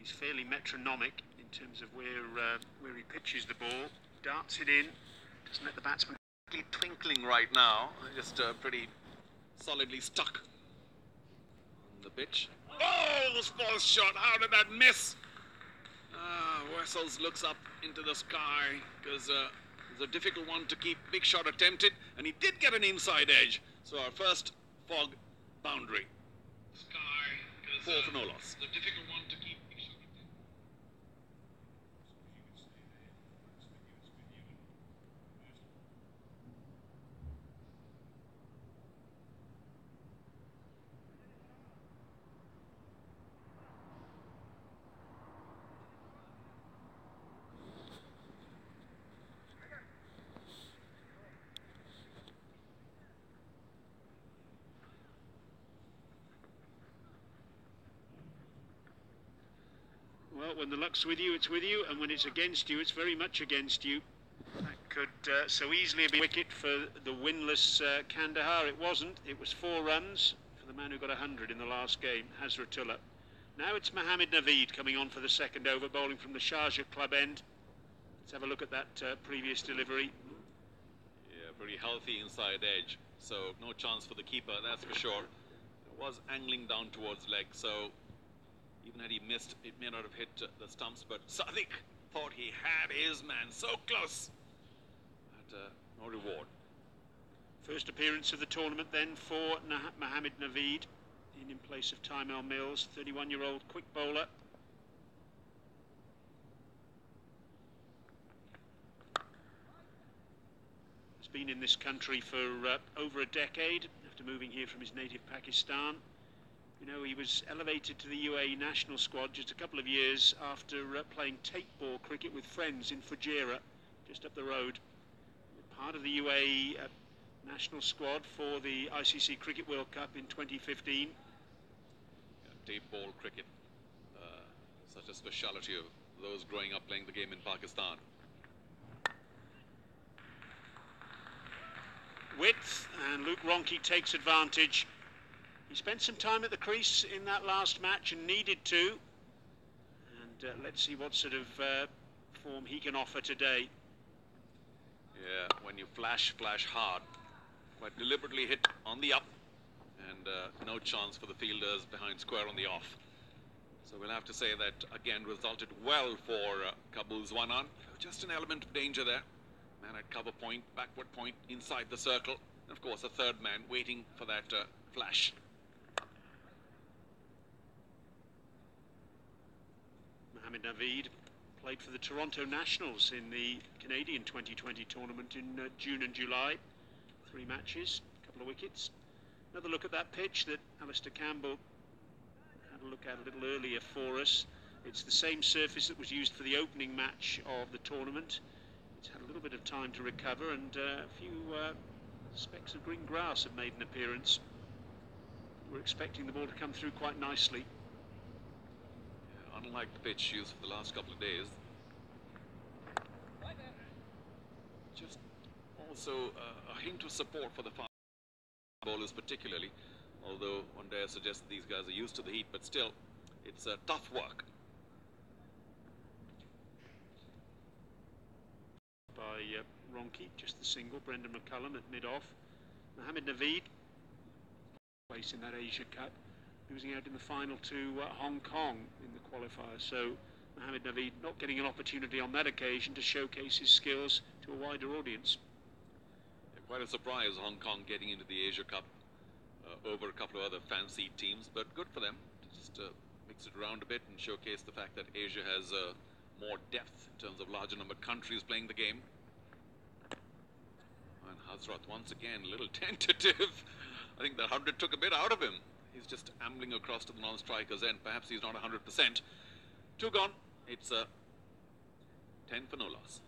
He's fairly metronomic in terms of where he pitches the ball. Darts it in, doesn't let the batsman... Twinkling right now, just pretty solidly stuck on the pitch. Oh, this ball shot, how did that miss? Wessels looks up into the sky because it's a difficult one to keep. Big shot attempted, and he did get an inside edge. So our first fog boundary. Sky, 4 for no loss. It's a difficult one to keep. Big shot attempted. Well, when the luck's with you, it's with you, and when it's against you, it's very much against you. That could so easily be a wicket for the winless Kandahar. It wasn't. It was 4 runs for the man who got 100 in the last game, Hazratullah. Now it's Mohammed Naveed coming on for the second over, bowling from the Sharjah club end. Let's have a look at that previous delivery. Yeah, pretty healthy inside edge, so no chance for the keeper, that's for sure. It was angling down towards leg, so even had he missed, it may not have hit the stumps, but Sadiq thought he had his man so close. But no reward. First appearance of the tournament then for Mohammed Naveed in place of Tymel Mills, 31-year-old quick bowler. He's been in this country for over a decade after moving here from his native Pakistan. You know, he was elevated to the UAE national squad just a couple of years after playing tape ball cricket with friends in Fujairah, just up the road. Part of the UAE national squad for the ICC Cricket World Cup in 2015. Tape ball cricket, such a speciality of those growing up playing the game in Pakistan. Width, and Luke Ronke takes advantage. He spent some time at the crease in that last match and needed to. And let's see what sort of form he can offer today. Yeah, when you flash hard, quite deliberately hit on the up, and no chance for the fielders behind square on the off. So we'll have to say that again resulted well for Kabul Zwanan. Just an element of danger there. Man at cover point, backward point, inside the circle. And of course a third man waiting for that flash. Mohammed Naveed played for the Toronto Nationals in the Canadian 2020 tournament in June and July. 3 matches, a couple of wickets. Another look at that pitch that Alistair Campbell had a look at a little earlier for us. It's the same surface that was used for the opening match of the tournament. It's had a little bit of time to recover, and a few specks of green grass have made an appearance. We're expecting the ball to come through quite nicely. Yeah, unlike the pitch used for the last couple of days. Just also a hint of support for the fast bowlers particularly, although one dare suggest that these guys are used to the heat, but still, it's tough work. By Ronke, just the single. Brendan McCullum at mid-off. Mohammed Naveed, place in that Asia Cup, losing out in the final to Hong Kong in the qualifier. So Mohammed Naveed not getting an opportunity on that occasion to showcase his skills to a wider audience. Yeah, quite a surprise, Hong Kong getting into the Asia Cup over a couple of other fancy teams, but good for them to just mix it around a bit and showcase the fact that Asia has more depth in terms of larger number of countries playing the game. And Hazrat once again a little tentative. I think that 100 took a bit out of him. He's just ambling across to the non-striker's end. Perhaps he's not 100%. 2 gone. It's 10 for no loss.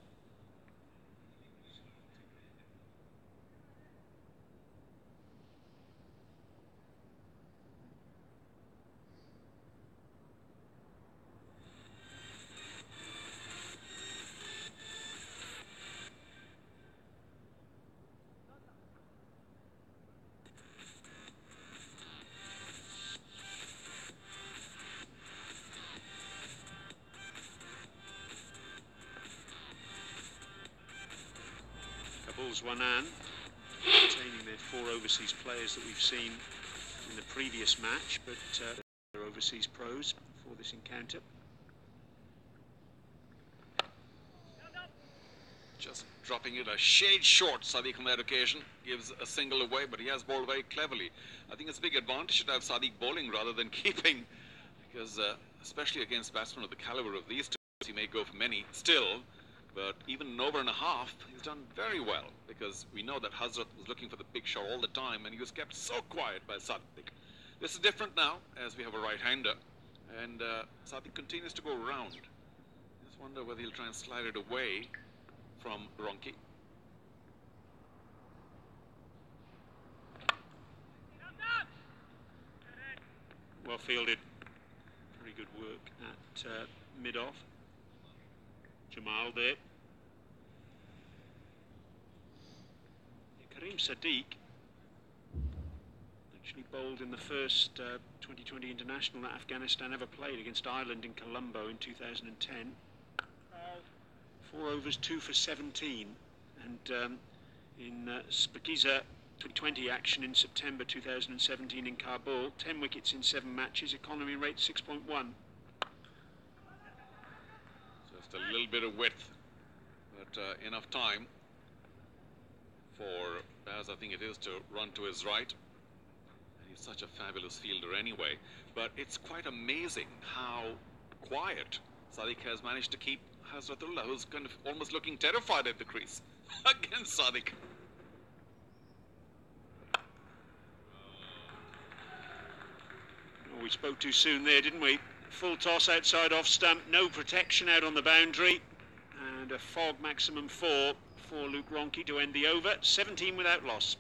Zwanan, retaining their 4 overseas players that we've seen in the previous match, but they're overseas pros for this encounter. Just dropping it a shade short, Sadiq on that occasion. Gives a single away, but he has bowled very cleverly. I think it's a big advantage to have Sadiq bowling rather than keeping, because especially against batsmen of the caliber of these two, he may go for many still, but even an over and a half, he's done very well, because we know that Hazrat was looking for the big shot all the time, and he was kept so quiet by Sadiq. This is different now, as we have a right-hander, and Sadiq continues to go round. Just wonder whether he'll try and slide it away from Ronki. Well fielded. Very good work at mid-off. Jamal there. Karim Sadiq actually bowled in the first 2020 international that Afghanistan ever played against Ireland in Colombo in 2010. 4 overs, 2 for 17, and in Spakiza 2020 action in September 2017 in Kabul, 10 wickets in 7 matches, economy rate 6.1. Just a little bit of width, but enough time for Baz, I think it is, to run to his right. And he's such a fabulous fielder anyway, but it's quite amazing how quiet Sadiq has managed to keep Hazratullah, who's kind of almost looking terrified at the crease against Sadiq. Oh, we spoke too soon there, didn't we? Full toss outside off stump, no protection out on the boundary, and a fog maximum 4 for Luke Ronchi to end the over, 17 without loss.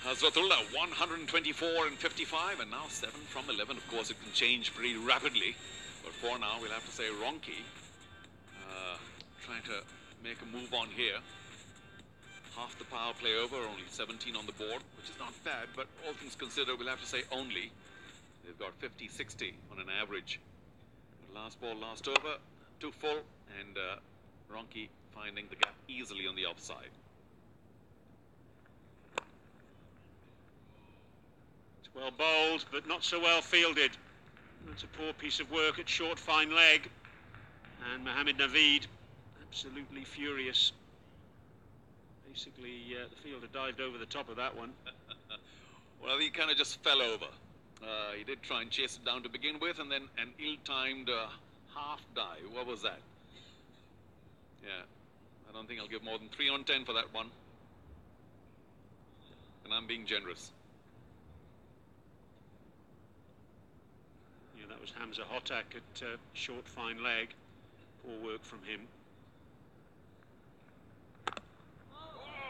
Hazratullah 124 and 55, and now 7 from 11. Of course, it can change pretty rapidly, but for now we'll have to say Ronchi trying to make a move on here. Half the power play over, only 17 on the board, which is not bad, but all things considered, we'll have to say only. They've got 50-60 on an average. But last ball, last over, 2 full, and Ronchi finding the gap easily on the offside. Well bowled, but not so well fielded. That's a poor piece of work at short, fine leg. And Mohammed Naveed, absolutely furious. Basically, the fielder dived over the top of that one. Well, he kind of just fell over. He did try and chase it down to begin with, and then an ill-timed half dive. What was that? Yeah, I don't think I'll give more than 3 on 10 for that one. And I'm being generous. That was Hamza Hotak at short, fine leg. Poor work from him.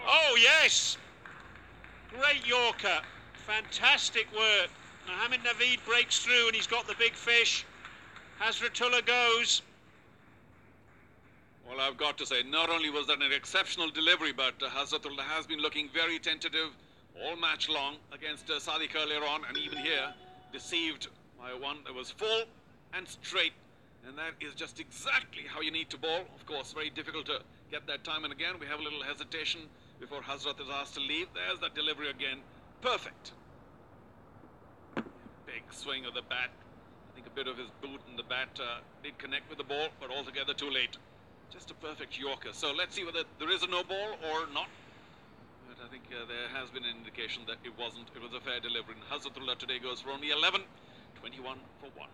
Oh, yes! Great Yorker. Fantastic work. Mohammed Naveed breaks through and he's got the big fish. Hazratullah goes. Well, I've got to say, not only was that an exceptional delivery, but Hazratullah has been looking very tentative all match long against Sadiq earlier on, and even here, deceived by one that was full and straight, and that is just exactly how you need to bowl. Of course, very difficult to get that time and again. We have a little hesitation before Hazrat is asked to leave. There's that delivery again. Perfect. Big swing of the bat. I think a bit of his boot and the bat did connect with the ball, but altogether too late. Just a perfect Yorker. So let's see whether there is a no ball or not. But I think there has been an indication that it wasn't. It was a fair delivery. And Hazratullah today goes for only 11. 21 for 1.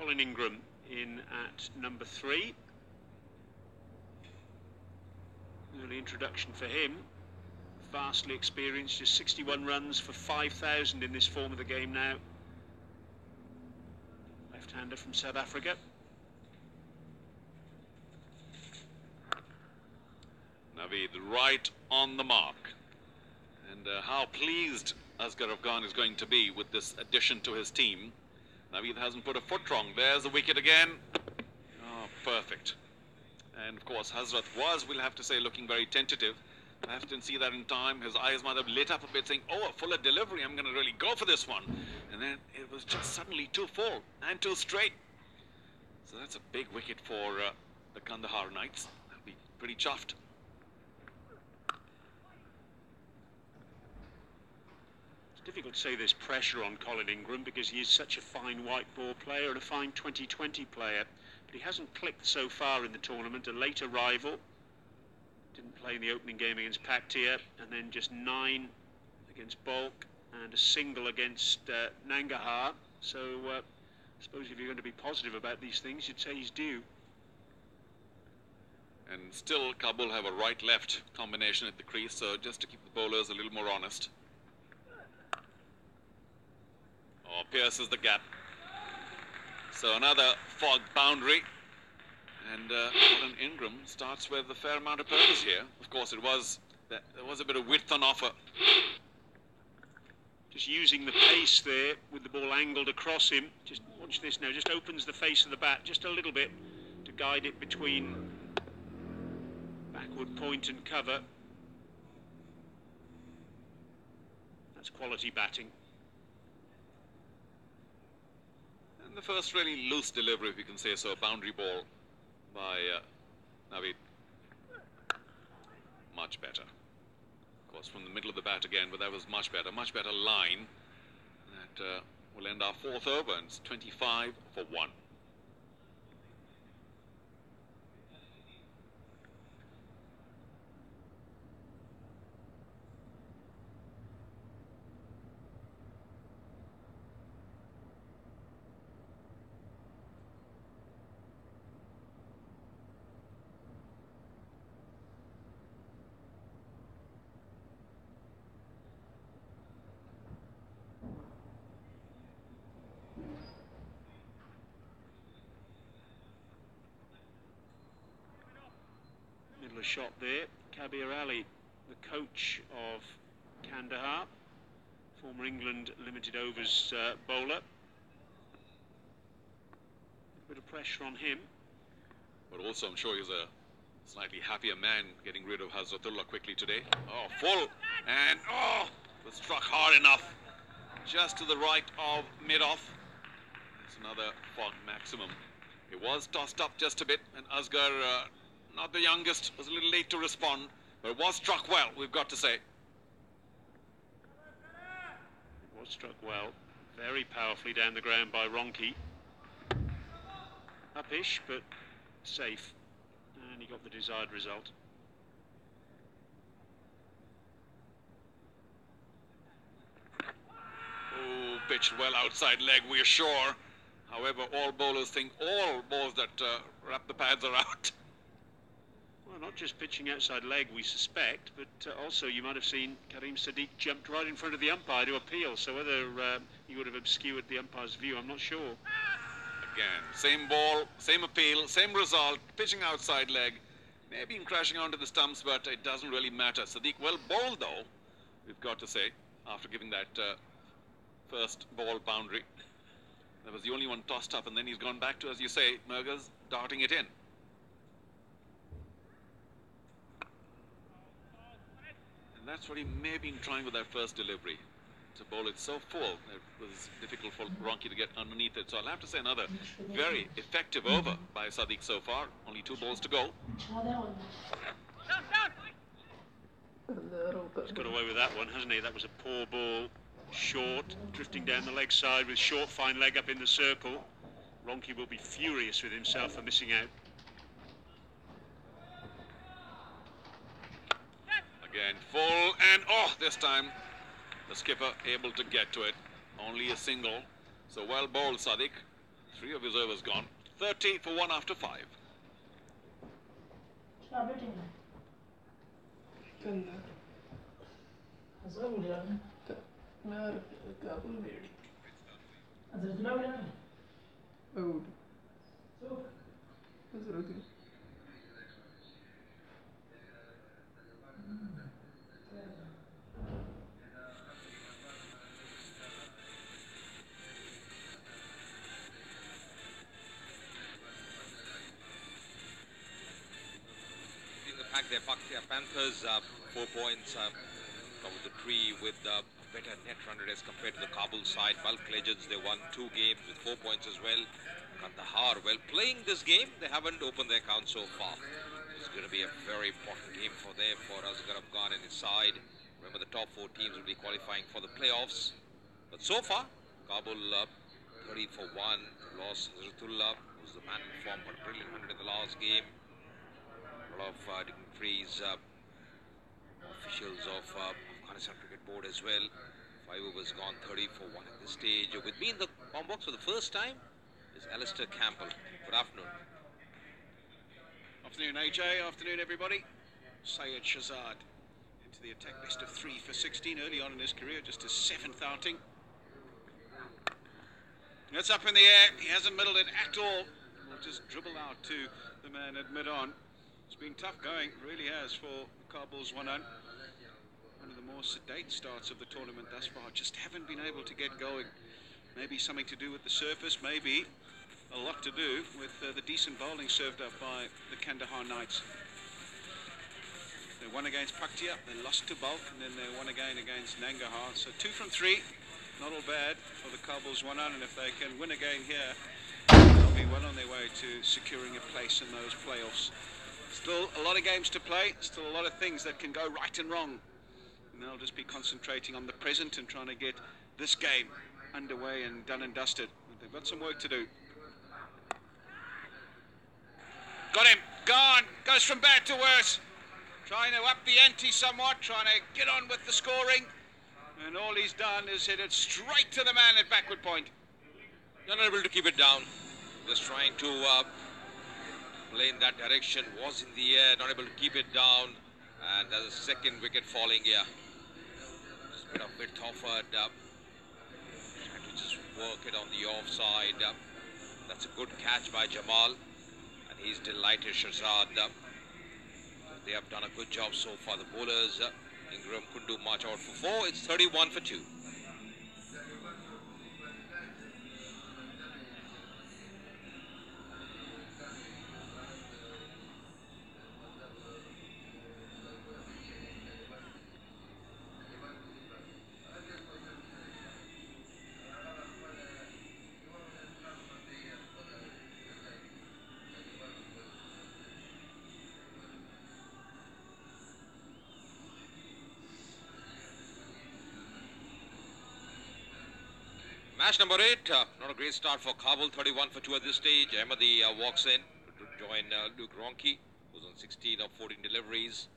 Colin Ingram in at number 3. Early introduction for him. Vastly experienced, just 61 runs for 5,000 in this form of the game now. Left-hander from South Africa. Naveed right on the mark. And how pleased Asghar Afghan is going to be with this addition to his team. Naveed hasn't put a foot wrong. There's the wicket again. Oh, perfect. And of course, Hazrat was, we'll have to say, looking very tentative. I didn't see that in time. His eyes might have lit up a bit, saying, oh, a fuller delivery, I'm going to really go for this one. And then it was just suddenly too full and too straight. So that's a big wicket for the Kandahar Knights. They'll be pretty chuffed. It's difficult to say there's pressure on Colin Ingram because he is such a fine white ball player and a fine 2020 player. But he hasn't clicked so far in the tournament. A late arrival. Didn't play in the opening game against Paktia, and then just 9 against Bulk and a single against Nangarhar. So I suppose if you're going to be positive about these things, you'd say he's due. And still Kabul have a right-left combination at the crease, so just to keep the bowlers a little more honest. Oh, pierces the gap. So another fog boundary. And Colin Ingram starts with a fair amount of purpose here. Of course, there was a bit of width on offer. Just using the pace there with the ball angled across him. Just watch this now. Just opens the face of the bat just a little bit to guide it between backward point and cover. That's quality batting. And the first really loose delivery, if you can say so, a boundary ball by Naveed. Much better. Of course, from the middle of the bat again, but that was much better line. That will end our 4th over, and it's 25 for 1. Middle of shot there. Kabir Ali, the coach of Kandahar, former England limited overs bowler. A bit of pressure on him. But also, I'm sure he's a slightly happier man getting rid of Hazratullah quickly today. Oh, full. And, oh, was struck hard enough. Just to the right of mid-off. That's another fog maximum. It was tossed up just a bit, and Asghar, not the youngest, was a little late to respond, but it was struck well, we've got to say. It was struck well, very powerfully down the ground by Ronke. Upish, but safe, and he got the desired result. Oh, pitched well outside leg, we're sure. However, all bowlers think all balls that wrap the pads are out. Well, not just pitching outside leg, we suspect, but also you might have seen Karim Sadiq jumped right in front of the umpire to appeal, so whether he would have obscured the umpire's view, I'm not sure. Again, same ball, same appeal, same result, pitching outside leg, maybe crashing onto the stumps, but it doesn't really matter. Sadiq well bowled, though, we've got to say, after giving that first ball boundary. That was the only one tossed up, and then he's gone back to, as you say, Mergers darting it in. And that's what he may have been trying with that first delivery. To bowl it so full, it was difficult for Ronke to get underneath it. So I'll have to say another very effective over by Sadiq so far. Only 2 balls to go. He's got away with that one, hasn't he? That was a poor ball. Short, drifting down the leg side with short, fine leg up in the circle. Ronke will be furious with himself for missing out. Again, full, and oh, this time the skipper able to get to it. Only a single. So well bowled, Sadiq. 3 of his overs gone. 30 for 1 after 5. The Panthers 4 points covered the tree with better net run rate as compared to the Kabul side. Bulk Legends, they won 2 games with 4 points as well. Kandahar, well, playing this game, they haven't opened their account so far. It's going to be a very important game for them, for Asghar Afghan and his side. Remember, the top 4 teams will be qualifying for the playoffs. But so far, Kabul 30 for 1, lost Hazratullah, who's the man in form, but a brilliant 100 in the last game. A lot of dignitaries, officials of Afghanistan Cricket Board as well. 5 overs gone, 30 for 1 at this stage. With me in the bomb box for the first time is Alistair Campbell. Good afternoon. Afternoon, AJ. Afternoon, everybody. Syed Shahzad into the attack, best of 3 for 16 early on in his career, just his 7th outing. It's up in the air. He hasn't middled it at all. We'll just dribble out to the man at mid-on. It's been tough going, really has, for Kabul's zwanan. One of the more sedate starts of the tournament thus far. Just haven't been able to get going. Maybe something to do with the surface, maybe a lot to do with the decent bowling served up by the Kandahar Knights. They won against Paktia, they lost to Bulk, and then they won again against Nangarhar. So 2 from 3, not all bad for the Kabul zwanan, and if they can win again here, they'll be well on their way to securing a place in those playoffs. Still a lot of games to play, still a lot of things that can go right and wrong. And they'll just be concentrating on the present and trying to get this game underway and done and dusted. But they've got some work to do. Got him, gone, goes from bad to worse. Trying to up the ante somewhat, trying to get on with the scoring. And all he's done is hit it straight to the man at backward point. Not able to keep it down. Just trying to play in that direction, was in the air, not able to keep it down, and there's a second wicket falling here. Just a bit of width offered, trying to just work it on the offside. That's a good catch by Jamal, and he's delighted. Shahzad, they have done a good job so far. The bowlers, Ingram couldn't do much. Out for 4, it's 31 for 2. Match number 8, not a great start for Kabul, 31 for 2 at this stage. Ahmadi walks in to join Luke Ronke, who's on 16 of 14 deliveries.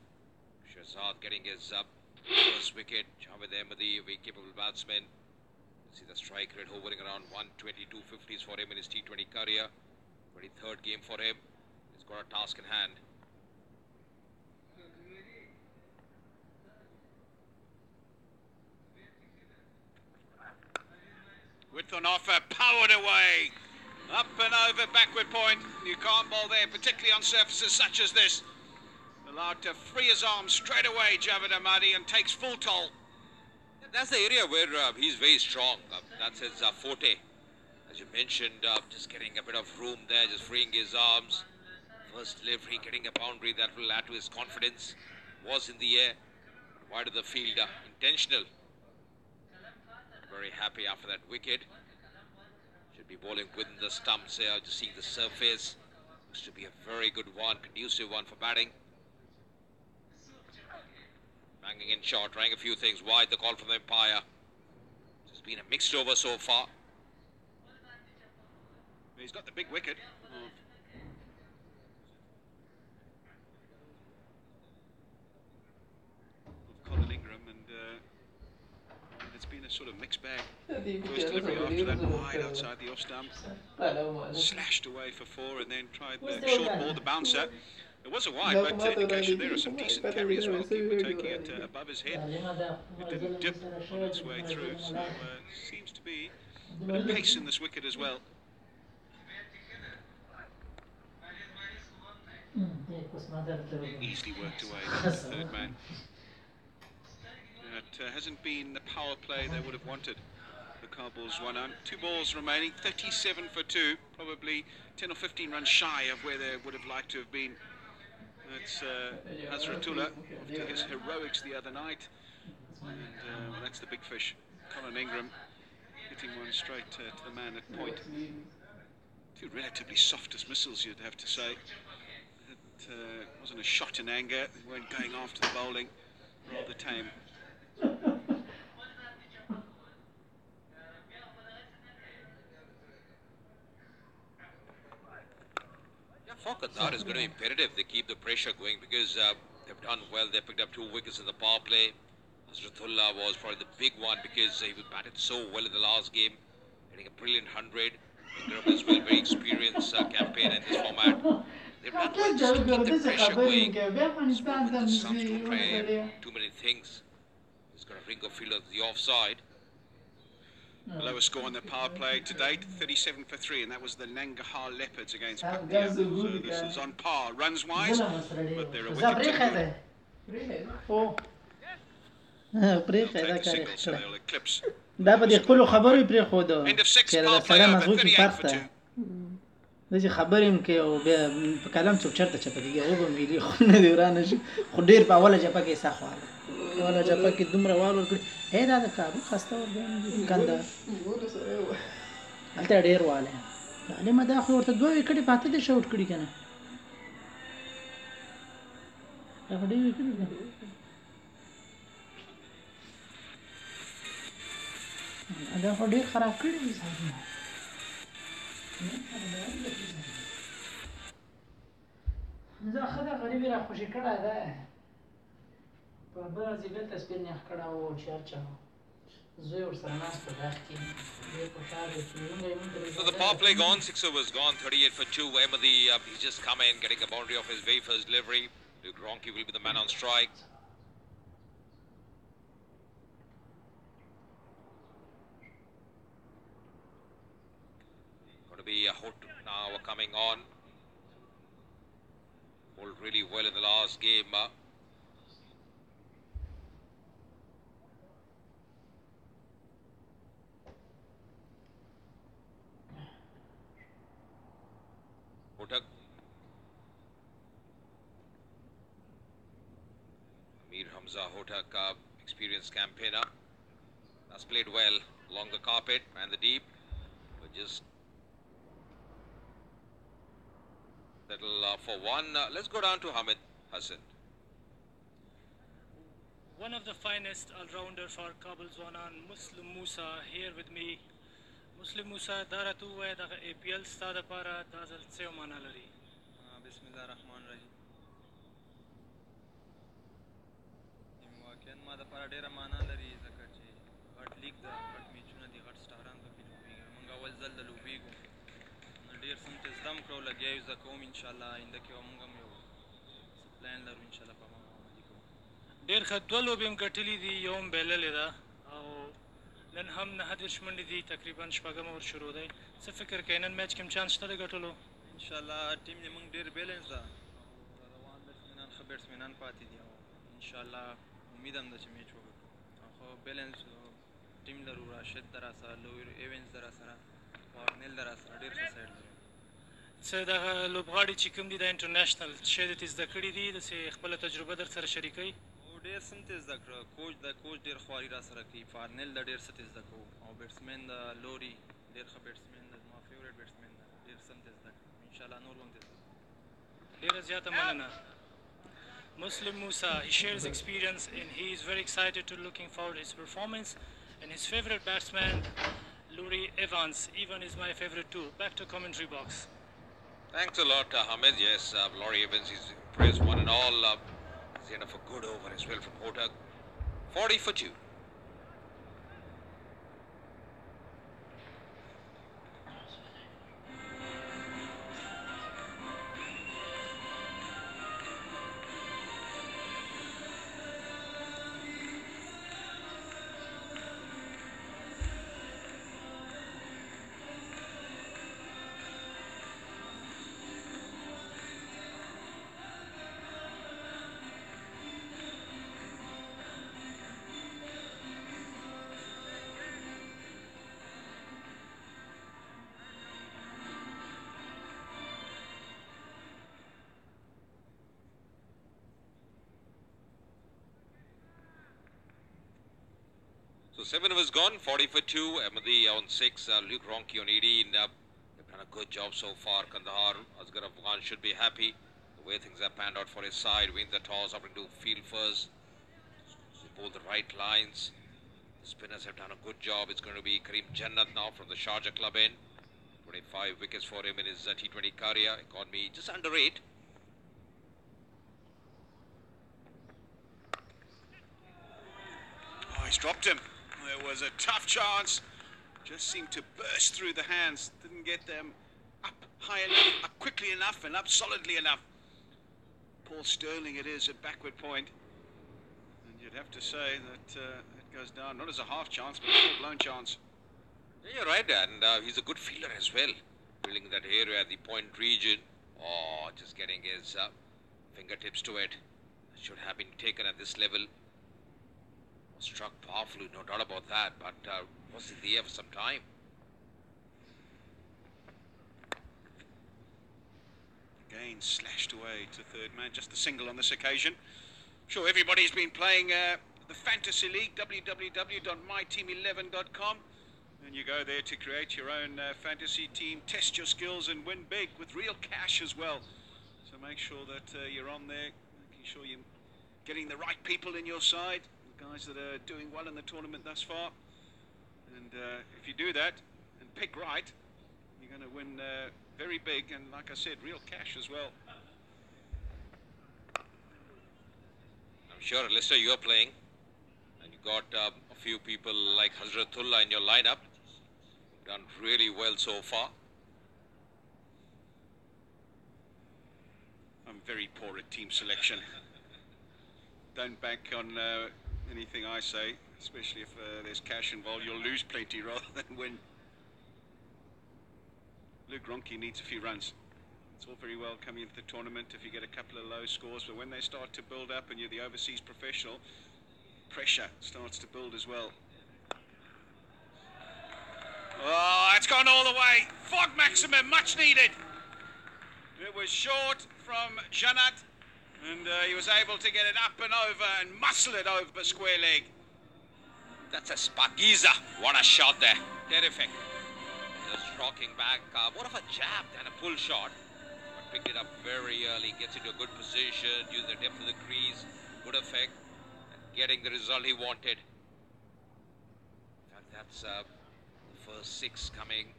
Shahzad getting his first wicket. Javed Ahmadi, a very capable batsman. You see the strike rate hovering around 122 50s for him in his T20 career. 23rd game for him. He's got a task in hand. Width on offer, powered away. Up and over backward point. You can't bowl there, particularly on surfaces such as this. Allowed to free his arms straight away, Javed Ahmadi, and takes full toll. That's the area where he's very strong. That's his forte. As you mentioned, just getting a bit of room there, just freeing his arms. First delivery, getting a boundary that will add to his confidence. Was in the air. Wide of the field, intentional. Very happy after that wicket. Should be bowling within the stumps here, just seeing the surface. Looks to be a very good one, conducive one for batting. Banging in short, trying a few things wide, the call from the umpire. It's been a mixed over so far. He's got the big wicket. Of Colin Ingram, and it's been a sort of mixed bag. First delivery after that, wide outside the off stump. Slashed away for 4 and then tried the short ball, the bouncer. It was a wide, but indication there of some decent carry as well. Keeper taking it above his head. It didn't dip on its way through, so seems to be a bit of pace in this wicket as well. Easily worked away the third man. It hasn't been the power play they would have wanted. The Kabul zwanan. 2 balls remaining, 37 for 2, probably 10 or 15 runs shy of where they would have liked to have been. That's Hazratullah after his heroics the other night. And that's the big fish. Colin Ingram hitting one straight to the man at point. 2 relatively softest missiles, you'd have to say. It wasn't a shot in anger. They weren't going after the bowling. Rather tame. For Kandahar is going to be imperative they keep the pressure going because they've done well. They picked up 2 wickets in the power play. Hazratullah was probably the big one because he batted so well in the last game, hitting a brilliant 100. Ingram as well, very experienced campaign in this format. They've done well just to keep the pressure going. Too many things. He's got a ring of field at the offside. The lowest score on the power play to date, 37 for 3, and that was the Kandahar Leopards against Pakistan. So this is on par, runs-wise, but they're a wicket too good. They'll take a single, so they'll eclipse. دا په دې خپل خبرو پرې خو دا End of 6 چې دا power play سره over, مغو کې 38 فرق for ده 2. د خبرې هم کې او بیا په کلام څوک چرته چپه کېږي او به ملي خو نه دی ورانه شي خو ډېر په اوله جپه کې سخواله اوله جپه کې دومره وال ورکړي هې دا د کابل خسته ور دی کندهار هلته ډېر واله علي ما دا خو ورته 2 وکټې پاتې دي شوټ کړي کنه دا ډېر وکړي دا خو ډېر خراب کړي دي زه خدای غریبی را خوشی کړه ده په بل ځای تصویر نه کړه او چرچا زه ور سره ناس په داخ کې ډېر خوشاله یم. So the power play gone, 6 overs gone, 38 for 2. Ahmadi, he's just come in, getting a boundary off his very first delivery. Luke Ronke will be the man on strike. Going to be a hot now coming on. Bowled really well in the last game. Hotak. Amir Hamza Hotak, experienced campaigner, has played well along the carpet and the deep, but just settle for 1. Let's go down to Hamid Hassan. One of the finest all-rounder for Kabul zwanan, Muslim Musa, here with me. Muslim Musa, dara tu hai da APL stada para dazal seo mana lari. Bismillah ar-Rahman ar-Rahim. واقعا ما د پاره ډیره معنا لري ځکه چې غټ لیګ ده غټ میچونه دي غټ سټاران پکې لوبېږي موږ اول ځل د لوبېږو نو ډېر څه مو زده هم کړو لګیا یو زده کوم انشاءالله آینده کې به موږ هم یو څه پلان لرو انشاءالله په هماغه عملي کوو. ډېر ښه 2 لوبې هم ګټلې دي یو هم بایللې ده او نن هم 9 منډې دي تقریبا شپږم اور شروع دی. څه فکر کوې نن میچ کې هم چانس شته د ګټلو؟ انشاءالله ټیم یې موږ ډېر بیلنس ده او روان بیټسمینان ښه بیټسمینان پاتې دي او انشاءالله امید هم ده چې میچ وګټو خو بیلنس ټیم لرو. راشد ده راسره، لویر ایونز ده راسره، وارنیل ده راسره، ډېر ښه سایډ لرو. څه دغه لوبغاړي چې کوم دي د انټرنیشنل شی دې زده کړي دي داسې خپله تجربه در سره شریکوي؟ ډېر څه مې زده کړه. کوچ ډېر خواري را سره کوي. فارنیل ده ډېر څه تې زده کوو او بیټسمین ده لوري ډېر ښه بیټسمین ده زما فیورټ بیټسمین ده. ډېر څه مې زده کړه. انشاءالله نور به هم زده کړم. ډېره زیاته مننه. Muslim Musa, he shares experience and he is very excited to looking forward to his performance. And his favorite batsman, Laurie Evans, even is my favorite too. Back to commentary box. Thanks a lot, Hamid. Yes, Laurie Evans, he's impressed one and all. He's enough a good over as well from Hotak. 40 for 2. 7 was gone, 40 for 2. Ahmadi on 6, Luke Ronchi on 18. They've done a good job so far. Kandahar, Asghar Afghan should be happy. The way things have panned out for his side, wins the toss, up into field first. They pull the right lines. The spinners have done a good job. It's going to be Kareem Jannat now from the Sharjah club in. 25 wickets for him in his T20 career. Economy just under 8. Oh, he's dropped him. There was a tough chance. Just seemed to burst through the hands. Didn't get them up high enough, up quickly enough, and up solidly enough. Paul Sterling it is at backward point. And you'd have to say that it goes down, not as a half chance, but a full-blown chance. Yeah, you're right, and he's a good fielder as well. Fielding that area at the point region. Oh, just getting his fingertips to it. Should have been taken at this level. Was struck powerfully, no doubt about that, but was in the air for some time. Again slashed away to third man, just a single on this occasion. Sure, everybody's been playing the Fantasy League, www.myteam11.com. And you go there to create your own fantasy team, test your skills and win big with real cash as well. So make sure that you're on there, making sure you're getting the right people in your side, the guys that are doing well in the tournament thus far. And if you do that and pick right, you're going to win very big and, like I said, real cash as well. I'm sure, Lister, you're playing. And you got a few people like Hazratullah in your lineup. Done really well so far. I'm very poor at team selection. Don't bank on anything I say, especially if there's cash involved. You'll lose plenty rather than win. Luke Ronchi needs a few runs. It's all very well coming into the tournament if you get a couple of low scores, but when they start to build up and you're the overseas professional, pressure starts to build as well. Oh, it's gone all the way. Fog maximum, much needed. It was short from Janat, and he was able to get it up and over and muscle it over square leg. That's a Spagiza. What a shot there. Terrific. Just rocking back. More of a jab than a pull shot. But picked it up very early. Gets into a good position. Used the depth of the crease. Good effect. And getting the result he wanted. In fact, that's the first 6 coming.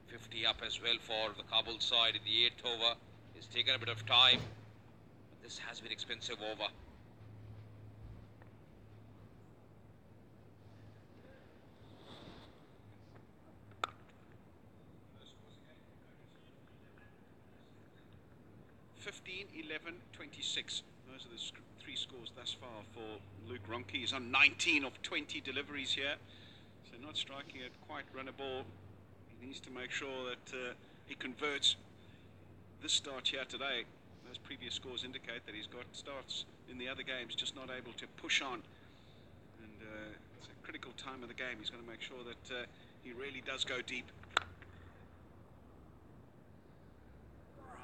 50 up as well for the Kabul side in the 8th over. It's taken a bit of time. But this has been expensive over. (15-11-26). Those are the 3 scores thus far for Luke Ronchi. He's on 19 of 20 deliveries here, so not striking it quite run a ball. He needs to make sure that he converts this start here today. Those previous scores indicate that he's got starts in the other games, just not able to push on. And it's a critical time of the game. He's got to make sure that he really does go deep.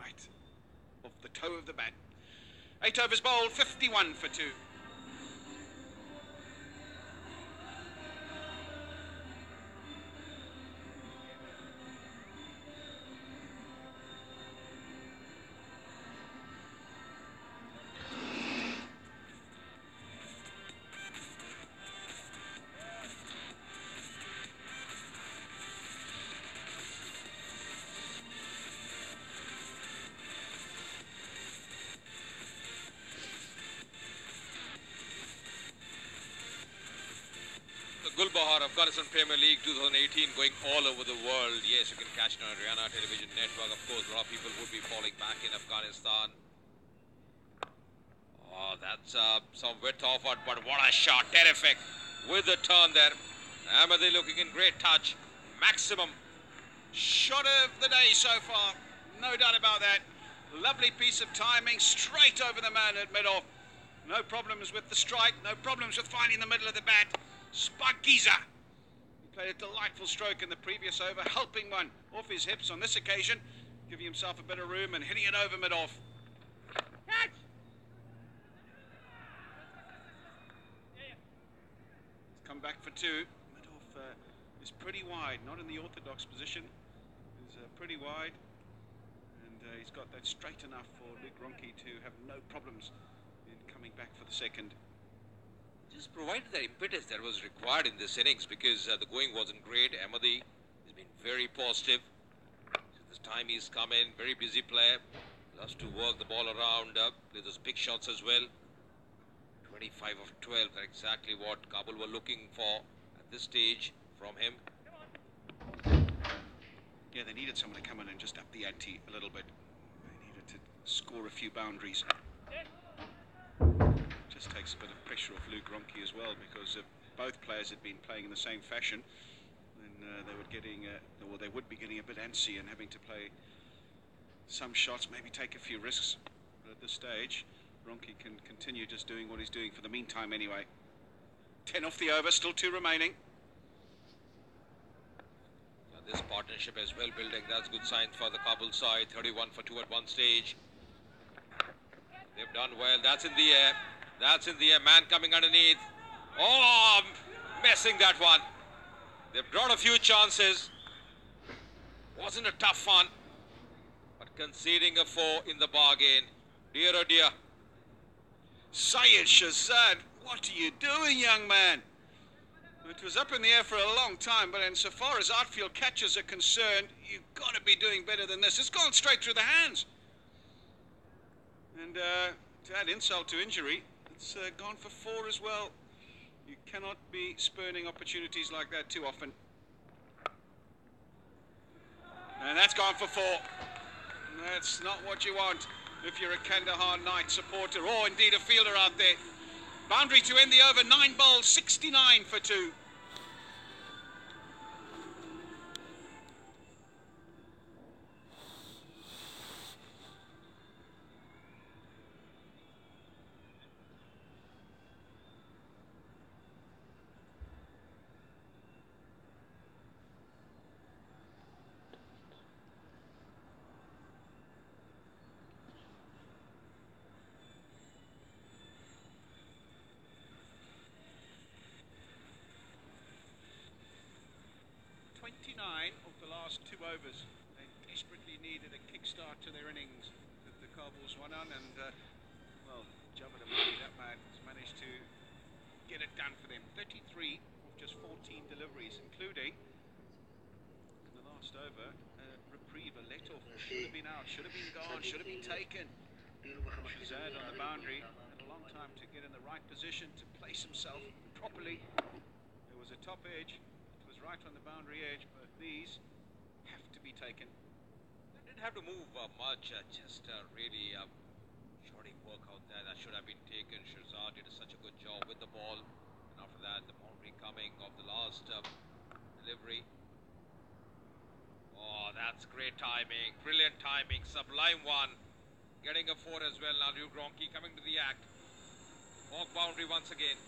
Right off the toe of the bat. 8 overs bowled, 51 for 2. Gulbahar, Afghanistan Premier League 2018 going all over the world. Yes, you can catch it on Haryana Television Network. Of course, a lot of people would be falling back in Afghanistan. Oh, that's some width off it, but what a shot. Terrific. With the turn there. Ahmadi looking in great touch. Maximum. Shot of the day so far. No doubt about that. Lovely piece of timing. Straight over the man at mid-off. No problems with the strike. No problems with finding the middle of the bat. Spagiza. He played a delightful stroke in the previous over, helping one off his hips on this occasion, giving himself a bit of room and hitting it over mid-off. He's come back for two. Madoff is pretty wide, not in the orthodox position. He's pretty wide, and he's got that straight enough for Luke Ronke to have no problems in coming back for the second. Just provided the impetus that was required in this innings, because the going wasn't great. Ahmadi has been very positive. This time he's come in, very busy player. Loves to work the ball around, play those big shots as well. 25 of 12, that's exactly what Kabul were looking for at this stage from him. Yeah, they needed someone to come in and just up the ante a little bit. They needed to score a few boundaries. Just takes a bit of pressure off Luke Ronke as well, because both players had been playing in the same fashion, and they were getting, well, they would be getting a bit antsy and having to play some shots, maybe take a few risks. But at this stage, Ronke can continue just doing what he's doing for the meantime anyway. 10 off the over, still 2 remaining. This partnership as well building, that's good sign for the Kabul side. 31 for 2 at one stage. They've done well. That's in the air. That's in the air. Man coming underneath. Oh, messing that one. They've brought a few chances. Wasn't a tough one, but conceding a 4 in the bargain. Dear oh dear. Syed Shahzad, what are you doing, young man? It was up in the air for a long time, but insofar as outfield catches are concerned, you've got to be doing better than this. It's gone straight through the hands. And to add insult to injury, it's gone for 4 as well. You cannot be spurning opportunities like that too often. And that's gone for 4. That's not what you want if you're a Kandahar Knight supporter, or indeed a fielder out there. Boundary to end the over, 9 bowls, 69 for 2. Of the last 2 overs. They desperately needed a kickstart to their innings with the Kabul zwanan, and well, Javed Amadi, that man, has managed to get it done for them. 33 of just 14 deliveries, including in the last over, reprieve, a let off. Should have been out, should have been gone, should have been taken. Shahzad on the boundary, had a long time to get in the right position to place himself properly. There was a top edge. Right on the boundary edge, but these have to be taken. They didn't have to move much, just really shoddy work out there. That should have been taken. Shahzad did such a good job with the ball, and after that, the boundary coming of the last delivery. Oh, that's great timing, brilliant timing, sublime one. Getting a 4 as well now. Luke Ronke coming to the act. Walk boundary once again.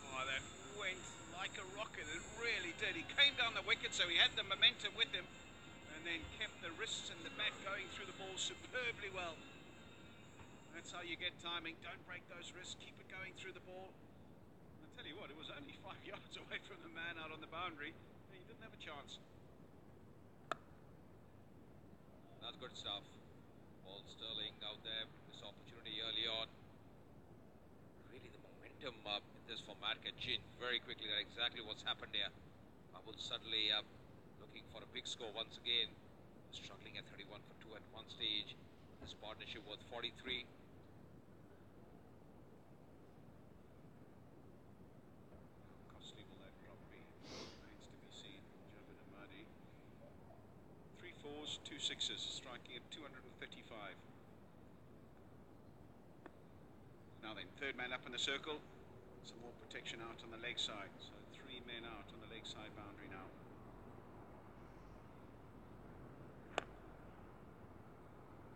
Oh, that went like a rocket. It really did. He came down the wicket, so he had the momentum with him, and then kept the wrists and the bat going through the ball superbly well. That's how you get timing. Don't break those wrists. Keep it going through the ball. And I tell you what, it was only 5 yards away from the man out on the boundary. He didn't have a chance. That's good stuff. Paul Sterling out there. This opportunity early on. Really the momentum in this format can change very quickly. That's exactly what's happened here. Kabul suddenly looking for a big score once again. Struggling at 31 for 2 at one stage. This partnership worth 43. Costly will that drop be? Remains to be seen. Javed Amadi. 3 4s, 2 6s, striking at 235. Now then, third man up in the circle. Some more protection out on the leg side. So 3 men out on the leg side boundary now.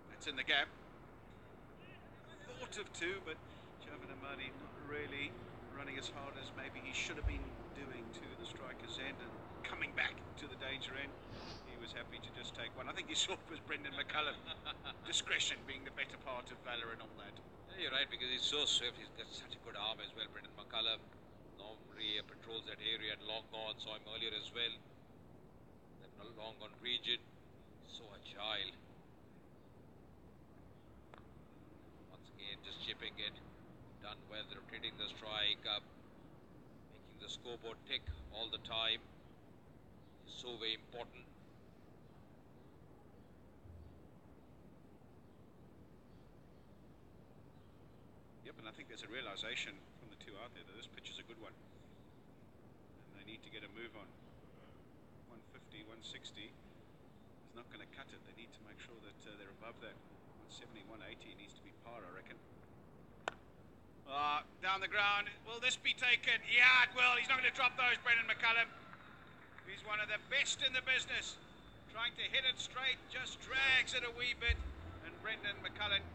That's in the gap. Thought of 2, but Javed Amadi not really running as hard as maybe he should have been doing to the striker's end and coming back to the danger end. He was happy to just take one. I think he saw it was Brendan McCullum. Discretion being the better part of valour and all that. Yeah, you're right, because he's so swift. He's got such a good arm as well, Brendan McCullum. Normally he patrols that area and long on. Saw him earlier as well. Then long on rigid. So agile. Once again, just chipping it. Done well, rotating the strike up. Making the scoreboard tick all the time. So very important. Yep, and I think there's a realization from the two out there that this pitch is a good one. And they need to get a move on. 150, 160 is not going to cut it. They need to make sure that they're above that. 170, 180 needs to be par, I reckon. Down the ground. Will this be taken? Yeah, it will. He's not going to drop those, Brendan McCullum. He's one of the best in the business. Trying to hit it straight, just drags it a wee bit. And Brendan McCullum,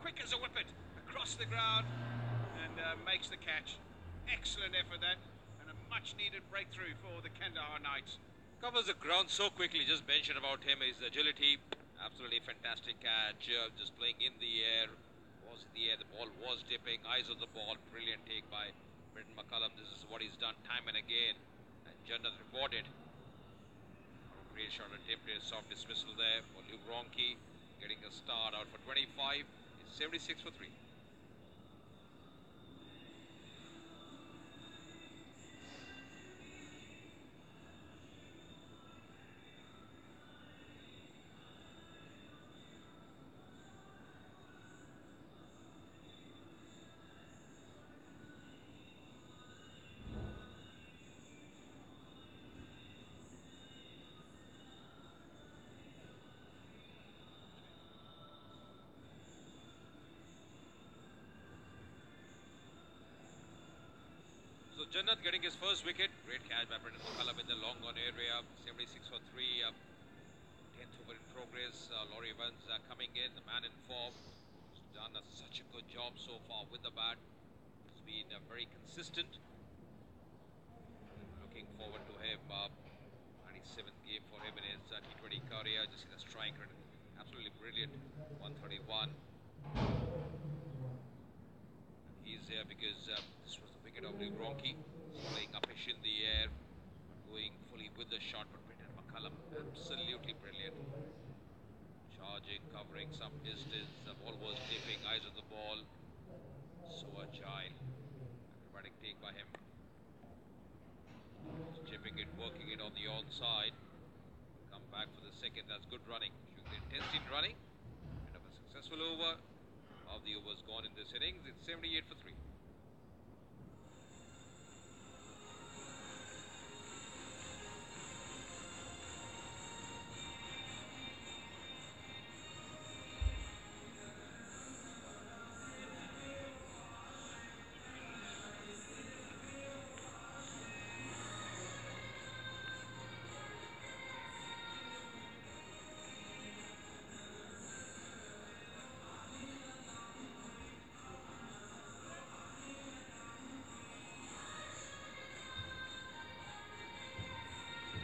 quick as a whippet, across the ground and makes the catch. Excellent effort that, and a much needed breakthrough for the Kandahar Knights. Covers the ground so quickly. Just mention about him, his agility. Absolutely fantastic catch. Just playing in the air. Was in the air, the ball was dipping. Eyes on the ball. Brilliant take by Brendan McCullum. This is what he's done time and again. And Jannat rewarded. Great shot attempted. Soft dismissal there for Luke Ronke. Getting a start out for 25. It's 76 for 3. So Jannat getting his first wicket. Great catch by Brendan McCullum in the long on area. 76 for 3. 10th over in progress. Laurie Evans coming in, the man in form. He's done such a good job so far with the bat. He's been very consistent. Looking forward to him. 97th game for him in his T20 career. Just see the strike rate. Absolutely brilliant. 131. He's there because this was the wicket of Luke Ronke, playing uppish in the air, going fully with the shot, but Brendan McCullum absolutely brilliant. Charging, covering some distance, the ball was dipping, eyes on the ball, so agile. Acrobatic take by him. Chipping it, working it on the onside. Come back for the second, that's good running. Showing the intensity in running. End of a successful over. Of the overs gone in this innings, it's 78 for 3.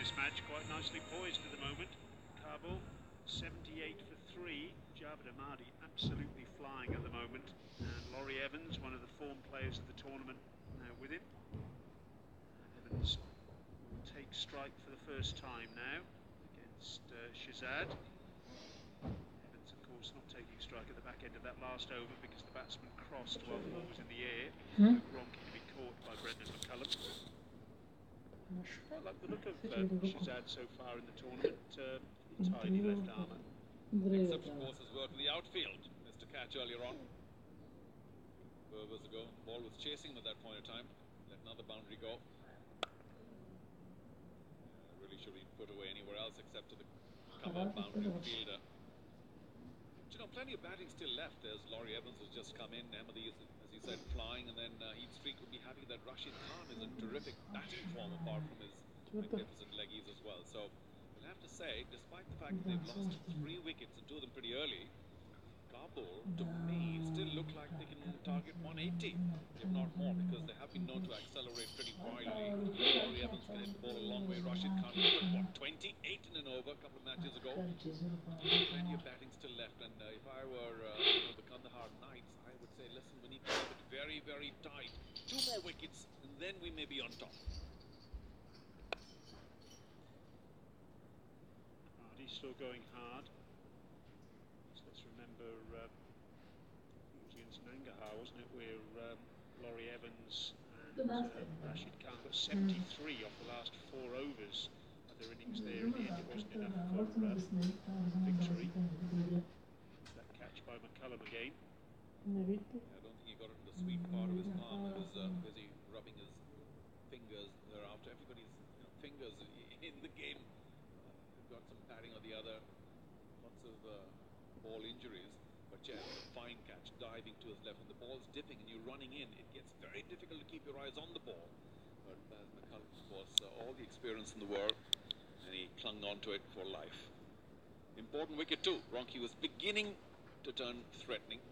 This match quite nicely poised at the moment. Kabul 78 for 3. Javed Ahmadi absolutely flying at the moment, and Laurie Evans, one of the form players of the tournament, now with him. Evans will take strike for the first time now against Shazad. Evans, of course, not taking strike at the back end of that last over because the batsman crossed while the ball was in the air. Ronke to be caught by Brendan McCullum. I like the look of Shazad so far in the tournament. Tiny left armour. Except, of course, his work in the outfield. Missed a catch earlier on. Where was the go? Ball was chasing him at that point in time. Let another boundary go. Really should be put away anywhere else except to the cover boundary fielder. But, you know, plenty of batting still left. There's Laurie Evans who's just come in. Ahmadi is, as you said, flying, and then Heat Streak would be happy that Rashid Khan is in terrific batting form apart from his magnificent leggies as well. So we'll have to say, despite the fact that they've lost 3 wickets and 2 of them pretty early, Kabul, to me, still look like they can target 180, if not more, because they have been known to accelerate pretty wildly. Laurie Evans can hit the ball a long way. Rashid Khan was what, 28 in an over a couple of matches ago. Plenty of batting still left, and if I were the Kandahar Knights, I would say, listen, we need to keep it very, very tight. 2 more wickets, and then then we may be on top. He's still going hard. So let's remember, it was against Nangahar, wasn't it, where Laurie Evans and Rashid Khan got 73 off the last 4 overs of their innings there. In the end, it wasn't enough for victory. That catch by McCullum again. I don't think he got it in the sweet part of his palm. He was busy rubbing his fingers thereafter. Everybody's fingers in the game got some padding or the other. Lots of ball injuries. But yeah, a fine catch, diving to his left. When the ball's dipping and you're running in, it gets very difficult to keep your eyes on the ball. But as McCullum, of course, all the experience in the world, and he clung on to it for life. Important wicket too. Ronchi was beginning to turn threatening.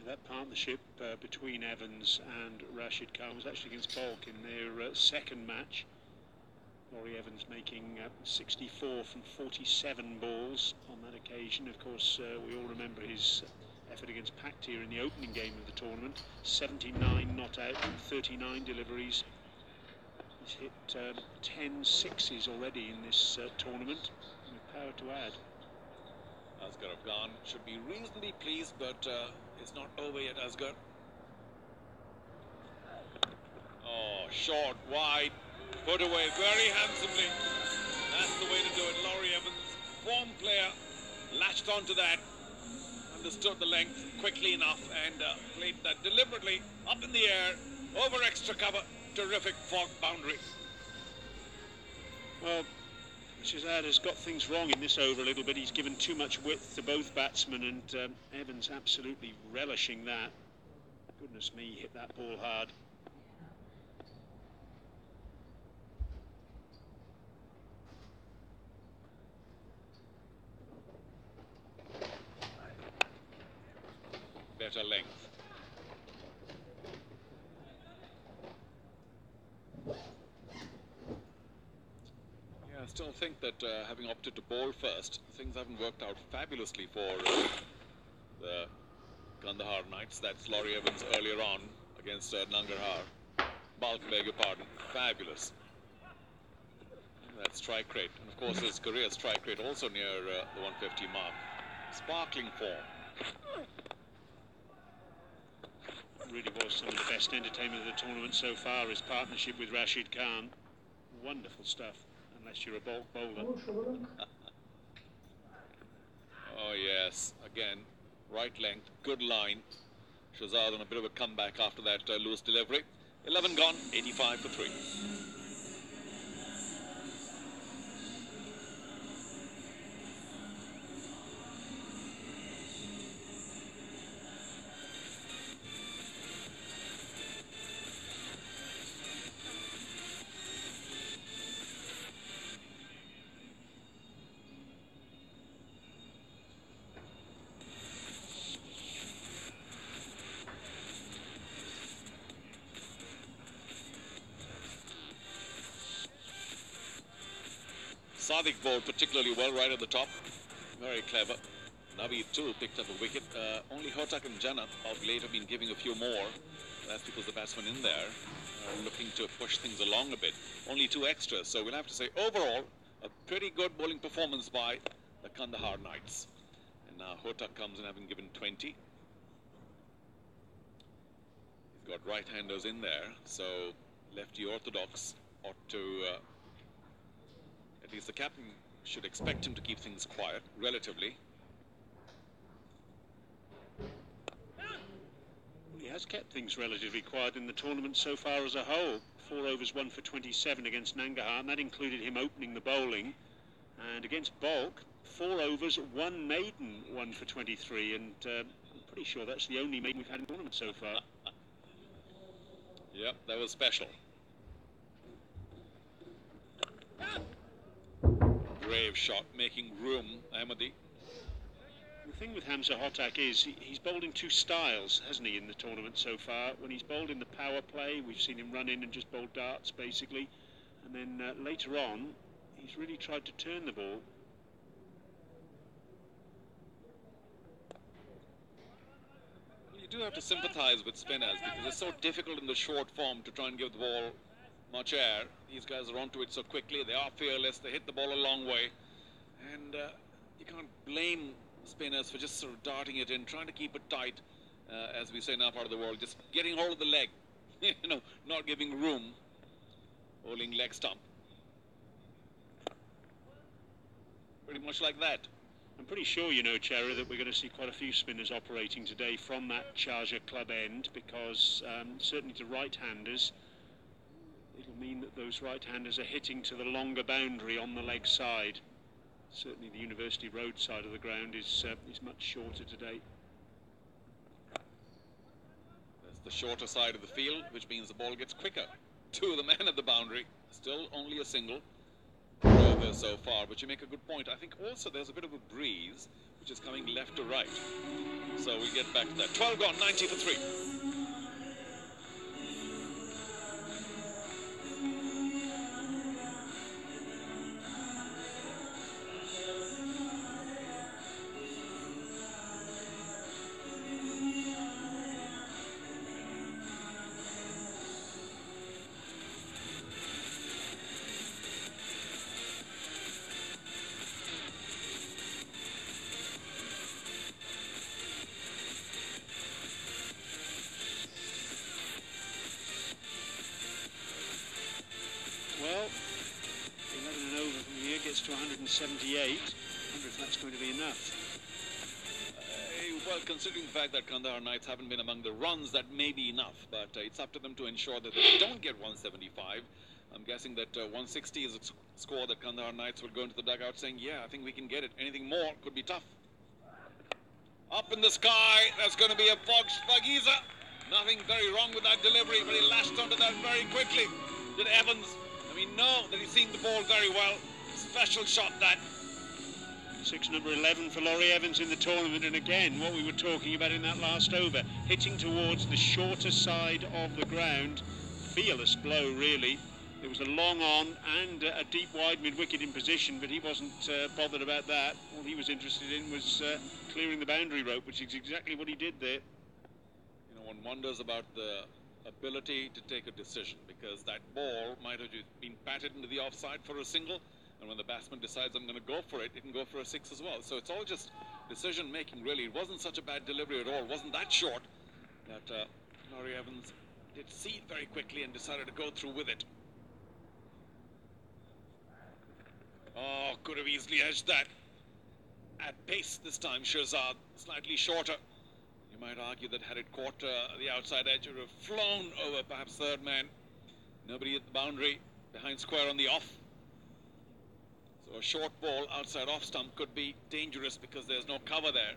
That partnership between Evans and Rashid Khan was actually against Bulk in their second match. Laurie Evans making 64 from 47 balls on that occasion. Of course, we all remember his effort against Paktir in the opening game of the tournament. 79 not out from 39 deliveries. He's hit 10 sixes already in this tournament, with power to add. Asghar Afghan should be reasonably pleased, but it's not over yet, Asghar. Oh, short, wide, put away very handsomely. That's the way to do it. Laurie Evans, form player, latched onto that, understood the length quickly enough, and played that deliberately up in the air, over extra cover. Terrific fog boundary. Well, Shahzad has got things wrong in this over a little bit. He's given too much width to both batsmen, and Evans absolutely relishing that. Goodness me, he hit that ball hard. Better length. I still think that having opted to bowl first, things haven't worked out fabulously for the Kandahar Knights. That's Laurie Evans earlier on against Nangarhar. Bulk, beg your pardon. Fabulous. That strike rate. And of course his career strike rate also near the 150 mark. Sparkling form. Really was some of the best entertainment of the tournament so far, his partnership with Rashid Khan. Wonderful stuff. Unless you're a bulk bowler. Oh yes, again, right length, good line. Shahzad on a bit of a comeback after that loose delivery. 11 gone, 85 for 3. Sadiq bowled particularly well right at the top. Very clever. Naveed too picked up a wicket. Only Hotak and Jannat of late have been giving a few more. That's because the batsmen in there are looking to push things along a bit. Only 2 extras. So we'll have to say overall a pretty good bowling performance by the Kandahar Knights. And now Hotak comes in having given 20. He's got right-handers in there. So lefty orthodox ought to... at least the captain should expect him to keep things quiet, relatively. He has kept things relatively quiet in the tournament so far as a whole. 4 overs, 1 for 27 against Nangarhar, and that included him opening the bowling. And against Bulk, 4 overs, 1 maiden, 1 for 23, and I'm pretty sure that's the only maiden we've had in the tournament so far. Yep, that was special. Brave shot, making room, Ahmadi. The thing with Hamza Hotak is he's bowled in 2 styles, hasn't he, in the tournament so far? When he's bowled in the power play, we've seen him run in and just bowl darts, basically. And then later on, he's really tried to turn the ball. do have to sympathize with spinners because it's so difficult in the short form to try and give the ball much air. These guys are onto it so quickly. They are fearless. They hit the ball a long way. And you can't blame spinners for just sort of darting it in, trying to keep it tight, as we say in our part of the world, just getting hold of the leg, not giving room, holding leg stump. Pretty much like that. I'm pretty sure, Chera, that we're going to see quite a few spinners operating today from that Charger club end, because certainly to right-handers, it'll mean that those right-handers are hitting to the longer boundary on the leg side. Certainly the University Road side of the ground is much shorter today. That's the shorter side of the field, which means the ball gets quicker to the man at the boundary. Still only a single over so far, but you make a good point. I think also there's a bit of a breeze, which is coming left to right. So we get back to that. 12 gone, 90 for 3. Well, 11 and over from here gets to 178. I wonder if that's going to be enough. Well, considering the fact that Kandahar Knights haven't been among the runs, that may be enough, but it's up to them to ensure that they don't get 175. I'm guessing that 160 is a score that Kandahar Knights will go into the dugout saying, yeah, I think we can get it. Anything more could be tough. Up in the sky, that's going to be a Fagiza. Nothing very wrong with that delivery, but he lashed onto that very quickly. Did Evans? We know that he's seen the ball very well. Special shot, that. 6 number 11 for Laurie Evans in the tournament, and again what we were talking about in that last over, hitting towards the shorter side of the ground. Fearless blow, really. There was a long on and a deep wide mid-wicket in position, but he wasn't bothered about that. All he was interested in was clearing the boundary rope, which is exactly what he did there. One wonders about the ability to take a decision, because that ball might have been batted into the offside for a single, and when the batsman decides I'm going to go for it, it can go for a 6 as well. So it's all just decision making, really. It wasn't such a bad delivery at all. It wasn't that short that Laurie Evans did see it very quickly and decided to go through with it. Oh, could have easily edged that. At pace this time, Shirzad, slightly shorter. You might argue that had it caught the outside edge, it would have flown over perhaps third man. Nobody at the boundary, behind square on the off. So a short ball outside off stump could be dangerous because there's no cover there.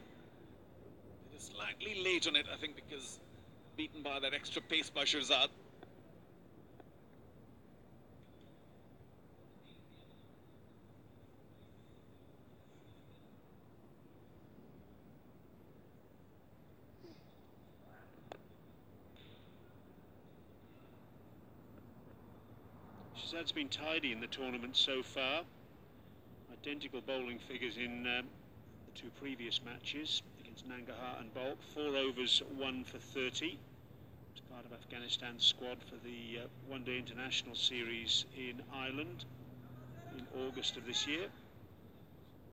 It is slightly late on it, I think, because beaten by that extra pace by Shirzad. Shazad's been tidy in the tournament so far. Identical bowling figures in the 2 previous matches against Nangarhar and Bulk. 4 overs, 1 for 30. As part of Afghanistan's squad for the one-day international series in Ireland in August of this year.